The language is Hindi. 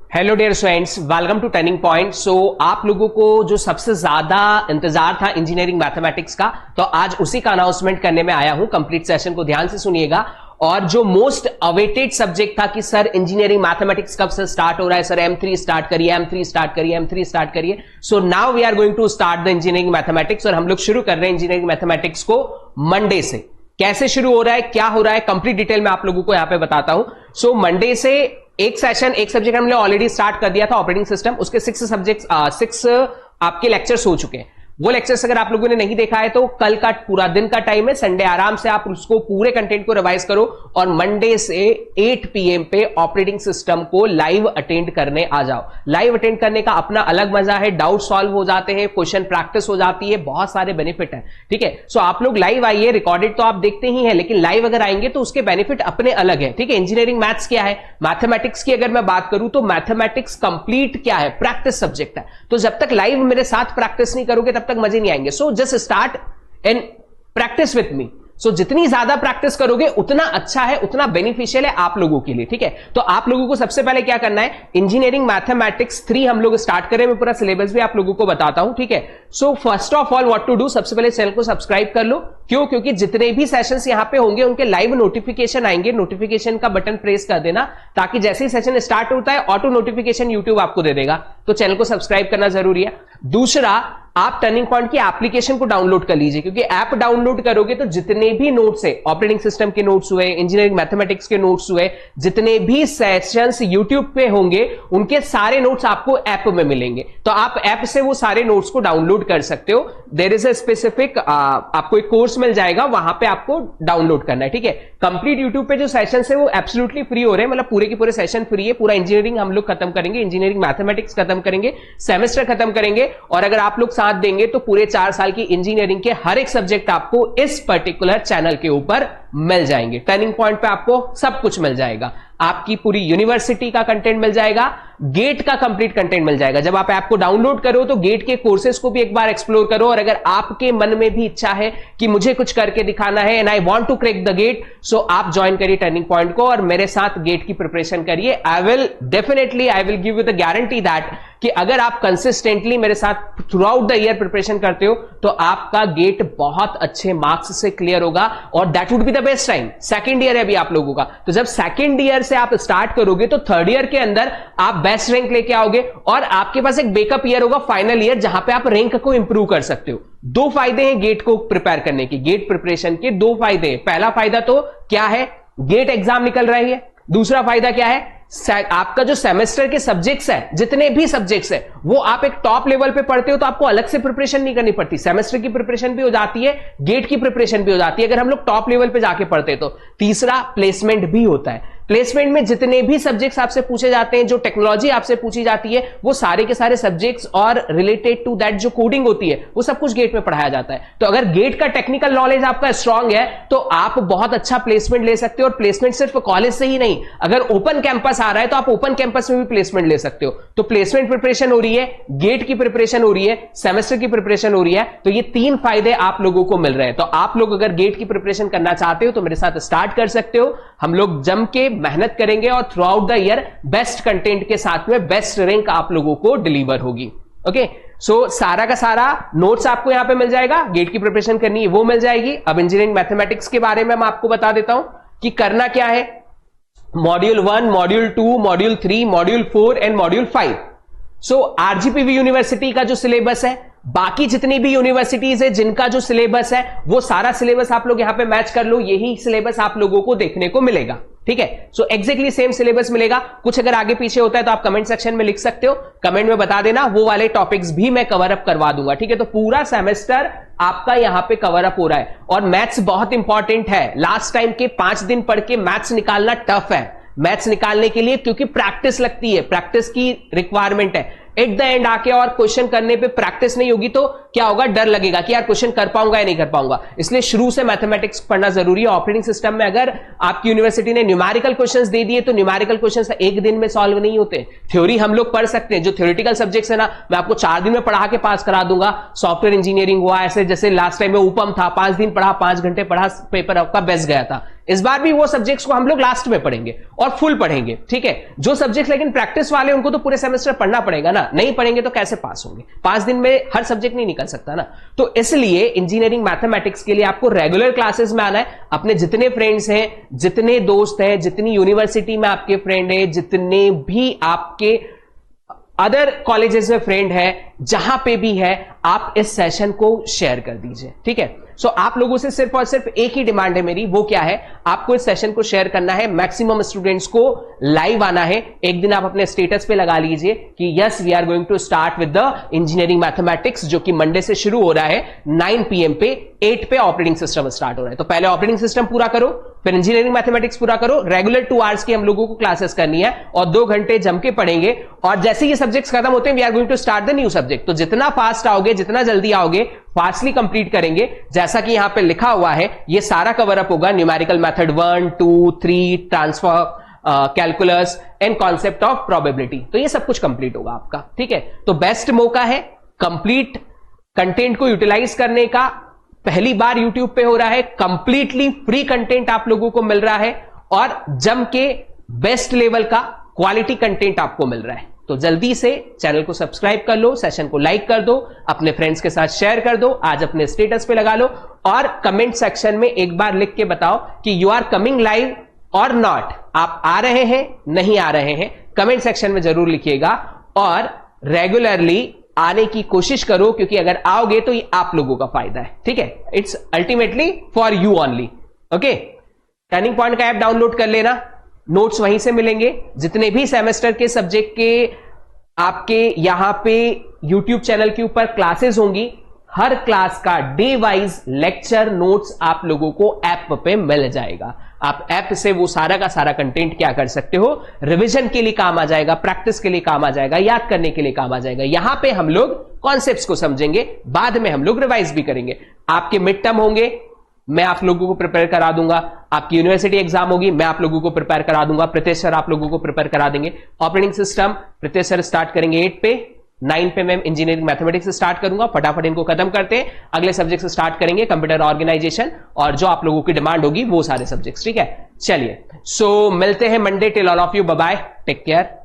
Hello dear students, welcome to turning point. So आप लोगों को जो सबसे ज्यादा इंतजार था इंजीनियरिंग मैथमेटिक्स का, तो आज उसी का अनाउंसमेंट करने में आया हूं। कंप्लीट सेशन को ध्यान से सुनिएगा। और जो मोस्ट अवेटेड सब्जेक्ट था कि सर इंजीनियरिंग मैथमेटिक्स कब से स्टार्ट हो रहा है, सर M3 स्टार्ट करिए, M3 स्टार्ट करिए, M3 स्टार्ट करिए। So now we are going to start the engineering mathematics. और हम लोग शुरू कर रहे हैं इंजीनियरिंग मैथमेटिक्स को मंडे से। कैसे शुरू हो रहा है, क्या हो रहा है, कंप्लीट डिटेल में आप लोगों को यहां पे बताता हूं। सो मंडे से एक सेशन, एक सब्जेक्ट हमने ऑलरेडी स्टार्ट कर दिया था, ऑपरेटिंग सिस्टम। उसके 6 आपके लेक्चर्स हो चुके हैं। वो लेक्चर्स अगर आप लोगों ने नहीं देखा है तो कल का पूरा दिन का टाइम है, संडे आराम से आप उसको पूरे कंटेंट को रिवाइज करो और मंडे से 8 PM पे ऑपरेटिंग सिस्टम को लाइव अटेंड करने आ जाओ। लाइव अटेंड करने का अपना अलग मजा है, डाउट सॉल्व हो जाते हैं, क्वेश्चन प्रैक्टिस हो जाती है, बहुत सारे बेनिफिट है। ठीक है, सो आप लोग लाइव आइए। रिकॉर्डेड तो आप देखते ही हैं, लेकिन लाइव अगर आएंगे तो उसके बेनिफिट अपने अलग है। ठीक है, इंजीनियरिंग मैथ्स क्या है, मैथमेटिक्स की अगर मैं बात करूं तो मैथमेटिक्स कंप्लीट क्या है, प्रैक्टिस सब्जेक्ट है। तो जब तक लाइव मेरे साथ प्रैक्टिस नहीं करोगे तब तक मजे नहीं आएंगे। So just start and practice with me. So जितनी ज्यादा प्रैक्टिस करोगे उतना अच्छा है, उतना बेनिफिशियल है आप लोगों के लिए। ठीक है, तो आप लोगों को सबसे पहले क्या करना है, इंजीनियरिंग मैथमेटिक्स 3 हम लोग स्टार्ट करें। मैं पूरा सिलेबस भी आप लोगों को बताता हूं। ठीक है, so first of all what to do, सबसे पहले चैनल को सब्सक्राइब कर लो। क्यों? क्योंकि जितने भी सेशंस यहां पे होंगे उनके लाइव नोटिफिकेशन आएंगे। नोटिफिकेशन का बटन प्रेस कर देना ताकि जैसे ही सेशन स्टार्ट होता है ऑटो नोटिफिकेशन यूट्यूब आपको दे देगा। तो चैनल को सब्सक्राइब करना जरूरी है। दूसरा, आप टर्निंग पॉइंट की एप्लीकेशन को डाउनलोड कर लीजिए, क्योंकि ऐप डाउनलोड करोगे तो जितने भी नोट्स है, ऑपरेटिंग सिस्टम के नोट्स हुए, इंजीनियरिंग मैथमेटिक्स के नोट्स हुए, जितने भी सेशंस यूट्यूब पे होंगे उनके सारे नोट्स आपको ऐप में मिलेंगे। तो आप ऐप से वो सारे नोट्स को डाउनलोड कर सकते हो। देयर इज अ स्पेसिफिक आपको एक कोर्स मिल जाएगा, वहां पे आपको डाउनलोड करना है। ठीक है, कंप्लीट यूट्यूब पे जो सेशन है वो एब्सोल्युटली फ्री हो रहे हैं, मतलब पूरे के पूरे सेशन फ्री है। पूरा इंजीनियरिंग हम लोग खत्म करेंगे, इंजीनियरिंग मैथमेटिक्स खत्म करेंगे, सेमेस्टर खत्म करेंगे। और अगर आप लोग साथ देंगे तो पूरे 4 साल की इंजीनियरिंग के हर एक सब्जेक्ट आपको इस पर्टिकुलर चैनल के ऊपर मिल जाएंगे। टर्निंग पॉइंट पे आपको सब कुछ मिल जाएगा। आपकी पूरी यूनिवर्सिटी का कंटेंट मिल जाएगा, गेट का कंप्लीट कंटेंट मिल जाएगा। जब आप ऐप को डाउनलोड करो तो गेट के कोर्सेज को भी एक बार एक्सप्लोर करो। और अगर आपके मन में भी इच्छा है कि मुझे कुछ करके दिखाना है and I want to crack the GATE, so आप ज्वाइन करिए टर्निंग पॉइंट को और मेरे साथ गेट की प्रिपरेशन करिए। I will give you the guarantee that कि अगर आप कंसिस्टेंटली मेरे साथ through out the year preparation करते हो तो आपका गेट बहुत अच्छे मार्क्स से क्लियर होगा। और that would be the best time. Second year है अभी आप लोगों का, तो जब सेकंड ईयर से आप स्टार्ट करोगे तो थर्ड ईयर के अंदर आप बेस्ट रैंक लेके आओगे और आपके पास एक बैकअप ईयर होगा, फाइनल ईयर, जहां पे आप रैंक को इंप्रूव कर सकते हो। 2 फायदे हैं गेट को प्रिपेयर करने के, गेट प्रिपरेशन के 2 फायदे हैं। पहला फायदा तो क्या है, गेट एग्जाम निकल रही है। दूसरा फायदा क्या है, आपका जो सेमेस्टर के सब्जेक्ट्स है, जितने भी सब्जेक्ट्स है, वो आप एक टॉप लेवल पे पढ़ते हो तो आपको अलग से प्रिपरेशन नहीं करनी पड़ती। सेमेस्टर की प्रिपरेशन भी हो जाती है, गेट की प्रिपरेशन भी हो जाती है अगर हम लोग टॉप लेवल पे जाके पढ़ते तो। तीसरा, प्लेसमेंट भी होता है। प्लेसमेंट में जितने भी सब्जेक्ट्स आपसे पूछे जाते हैं, जो टेक्नोलॉजी आपसे पूछी जाती है, वो सारे के सारे सब्जेक्ट्स और रिलेटेड टू दैट जो कोडिंग होती है वो सब कुछ गेट में पढ़ाया जाता है। तो अगर गेट का टेक्निकल नॉलेज आपका स्ट्रांग है तो आप बहुत अच्छा प्लेसमेंट ले सकते हो। और प्लेसमेंट सिर्फ कॉलेज से ही नहीं, अगर ओपन कैंपस आ रहा है तो आप ओपन कैंपस में भी प्लेसमेंट ले सकते हो। तो प्लेसमेंट प्रिपरेशन हो रही है, गेट की प्रिपरेशन हो रही है, सेमेस्टर की प्रिपरेशन हो रही है। तो ये 3 फायदे आप लोगों को मिल रहे हैं। तो आप लोग अगर गेट की प्रिपरेशन करना चाहते हो तो मेरे साथ स्टार्ट कर सकते हो। हम लोग जम के मेहनत करेंगे और through out the year best content के साथ में बेस्ट रैंक आप लोगों को डिलीवर होगी। ओके, सो सारा का सारा नोट्स आपको यहां पे मिल जाएगा। गेट की प्रिपरेशन करनी है वो मिल जाएगी। अब इंजीनियरिंग मैथमेटिक्स के बारे में मैं आपको बता देता हूं कि करना क्या है। Module 1, module 2, module 3, module 4 and module 5। So RGPV university का जो सिलेबस है, बाकी जितनी भी यूनिवर्सिटीज है जिनका जो सिलेबस है, वो सारा सिलेबस आप लोग यहां पे मैच कर लो। यही सिलेबस आप लोगों को देखने को मिलेगा। ठीक है, सो एग्जैक्टली सेम सिलेबस मिलेगा। कुछ अगर आगे पीछे होता है तो आप कमेंट सेक्शन में लिख सकते हो, कमेंट में बता देना, वो वाले टॉपिक्स भी मैं कवर अप करवा दूंगा। ठीक है, तो पूरा सेमेस्टर आपका यहां पे कवर अप हो रहा है। और मैथ्स बहुत इंपॉर्टेंट है। लास्ट टाइम के 5 दिन पढ़ के मैथ्स निकालना टफ है मैथ्स निकालने के लिए, क्योंकि प्रैक्टिस लगती है, प्रैक्टिस की रिक्वायरमेंट है। एट द एंड आके और क्वेश्चन करने पे प्रैक्टिस नहीं होगी तो क्या होगा, डर लगेगा कि यार क्वेश्चन कर पाऊंगा या नहीं कर पाऊंगा। इसलिए शुरू से मैथमेटिक्स पढ़ना जरूरी है। ऑपरेटिंग सिस्टम में अगर आपकी यूनिवर्सिटी ने न्यूमेरिकल क्वेश्चंस दे दिए तो न्यूमेरिकल क्वेश्चंस एक दिन में सॉल्व नहीं होते। थ्योरी हम लोग पढ़ सकते हैं, जो थ्योरेटिकल सब्जेक्ट्स है ना, मैं आपको 4 दिन में पढ़ा के पास करा दूंगा। सॉफ्टवेयर इंजीनियरिंग हुआ, ऐसे जैसे लास्ट टाइम में उपम था, 5 दिन पढ़ा, 5 घंटे पढ़ा, पेपर आपका बेस्ट गया था। इस बार भी वो सब्जेक्ट्स को हम लोग लास्ट में पढ़ेंगे और फुल पढ़ेंगे, ठीक है। जो सब्जेक्ट लेकिन प्रैक्टिस वाले उनको तो पूरे सेमेस्टर पढ़ना पड़ेगा ना, नहीं पढ़ेंगे तो कैसे पास होंगे। 5 दिन में हर सब्जेक्ट नहीं निकल सकता ना। तो इसलिए इंजीनियरिंग मैथमेटिक्स के लिए आपको रेगुलर क्लासेस में आना है। अपने जितने फ्रेंड्स हैं, जितने दोस्त हैं, जितनी यूनिवर्सिटी में आपके फ्रेंड है, जितने भी आपके अदर कॉलेजेस में फ्रेंड है, जहां पे भी है, आप इस सेशन को शेयर कर दीजिए, ठीक है। सो आप लोगों से सिर्फ और सिर्फ एक ही डिमांड है मेरी, वो क्या है, आपको इस सेशन को शेयर करना है, मैक्सिमम स्टूडेंट्स को लाइव आना है। एक दिन आप अपने स्टेटस पे लगा लीजिए कि yes we are going to start with the engineering mathematics, जो कि मंडे से शुरू हो रहा है 9 PM पे, 8 पे ऑपरेटिंग सिस्टम स्टार्ट हो रहा है। तो पहले ऑपरेटिंग सिस्टम पूरा करो, फिर इंजीनियरिंग मैथमेटिक्स पूरा करो। रेगुलर 2 आवर्स की हम लोगों को क्लासेस करनी है और 2 घंटे जम के पढ़ेंगे। और जैसे ये सब्जेक्ट्स खत्म होते हैं, we are going to start the new subject. तो जितना फास्ट आओगे, जितना जल्दी आओगे, फास्टली कंप्लीट करेंगे। जैसा कि यहां पे लिखा हुआ है, ये सारा कवर अप होगा, numerical method 1, 2, 3, transfer, calculus and concept of probability. तो ये सब कुछ कंप्लीट होगा आपका, ठीक है। तो बेस्ट मौका है कंप्लीट कंटेंट को यूटिलाइज करने का। पहली बार यूट्यूब पे हो रहा है, कंप्लीटली फ्री कंटेंट आप लोगों को मिल रहा है और जम के बेस्ट लेवल का क्वालिटी कंटेंट आपको मिल रहा है। तो जल्दी से चैनल को सब्सक्राइब कर लो, सेशन को लाइक कर दो, अपने फ्रेंड्स के साथ शेयर कर दो, आज अपने स्टेटस पे लगा लो और कमेंट सेक्शन में एक बार लिख के बताओ कि यू आर कमिंग लाइव और नॉट। आप आ रहे हैं, नहीं आ रहे हैं, कमेंट सेक्शन में जरूर लिखिएगा। और रेगुलरली आने की कोशिश करो, क्योंकि अगर आओगे तो ये आप लोगों का फायदा है, ठीक है। It's ultimately for you only, okay. Turning point का ऐप डाउनलोड कर लेना, नोट्स वहीं से मिलेंगे। जितने भी सेमेस्टर के सब्जेक्ट के आपके यहां पे यूट्यूब चैनल के ऊपर क्लासेस होंगी, हर क्लास का डे वाइज लेक्चर नोट्स आप लोगों को ऐप पे मिल जाएगा। आप ऐप से वो सारा का सारा कंटेंट क्या कर सकते हो, रिवीजन के लिए काम आ जाएगा, प्रैक्टिस के लिए काम आ जाएगा, याद करने के लिए काम आ जाएगा। यहां पे हम लोग कॉन्सेप्ट्स को समझेंगे, बाद में हम लोग रिवाइज भी करेंगे। आपके मिड टर्म होंगे, मैं आप लोगों को प्रिपेयर करा दूंगा। आपकी यूनिवर्सिटी एग्जाम होगी, मैं आप लोगों को प्रिपेयर करा दूंगा। प्रीतेश सर आप लोगों को प्रिपेयर करा देंगे। Operating system Pritesh sir start करेंगे 8 पे, 9 पे मैं इंजीनियरिंग मैथमेटिक्स स्टार्ट करूंगा। फटाफट इनको खत्म करते हैं, अगले सब्जेक्ट से स्टार्ट करेंगे, कंप्यूटर ऑर्गेनाइजेशन और जो आप लोगों की डिमांड होगी वो सारे सब्जेक्ट्स, ठीक है। चलिए, सो मिलते हैं Monday. Till all of you, bye bye, take care.